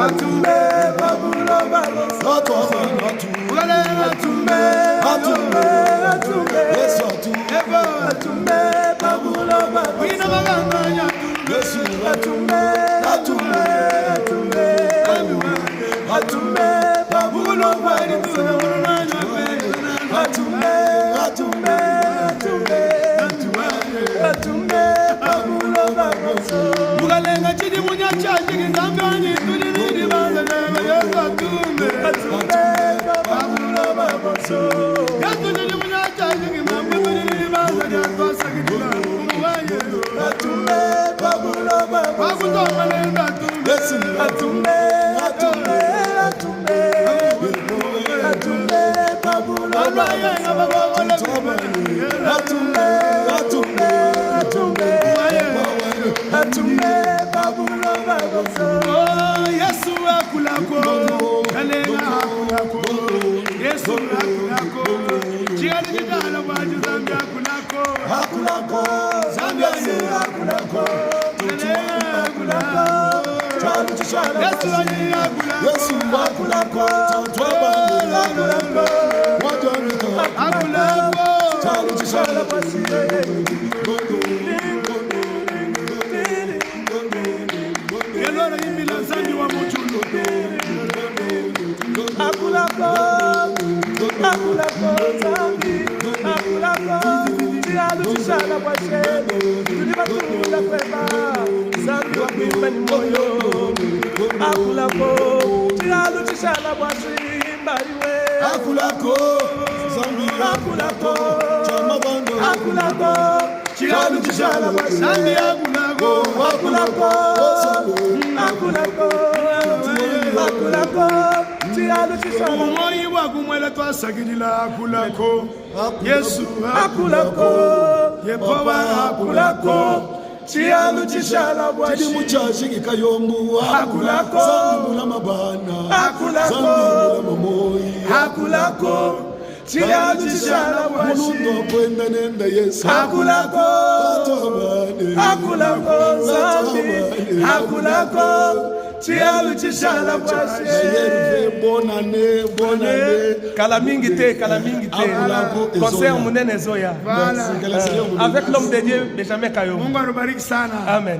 atumbe babulo baboso ugale atumbe atumbe atumbe yesu atumbe atumbe babulo baboso ina baganga yesu atumbe atumbe atumbe atumbe babulo baboso atumbe atumbe atumbe atumbe babulo baboso mugalenga chidi munya chanje ngambani tulidi bazana yesu atumbe atumbe babulo baboso yatulidi munya chanje ngambani tulidi bazana twasagidila umuwaye atumbe babulo baboso bakutomalenga atumbe atumbe atumbe atumbe atumbe babulo baboso atumbe atumbe atumbe atumbe babulo baboso yesu akulako kalenga akulako yesu akulako chiyani kitala baji zambia akulako akulako zambia akulako kalenga akulako chalu chishala yesu akulako yesu akulako twabanga akulako wajamika akulako chalu chishala basi akulako akulako zambi akulako tialu chishala basi tulibatula kwema zambi wakwimba ni moyo akulako tialu chishala basi mbaliwe akulako zambi akulako chamabando akulako tialu chishala basi zambi akulako akulako akulako akulako tialu chishala moyi wakumwela twasagidila akulako yesu akulako yepowa akulako tialu chishala bwashi chidi muchashi ngikayombu akulako zambi mula mabana akulako zambi mula mamoyi akulako tialu chishala bwashi munundo kwenda nenda yesu akulako akulako zambi akulako tialu chishala bwashi bonane kala mingi te concert munene zoya avec l'homme de Dieu Benjamin Kayo. Mungu abariki sana. Amen.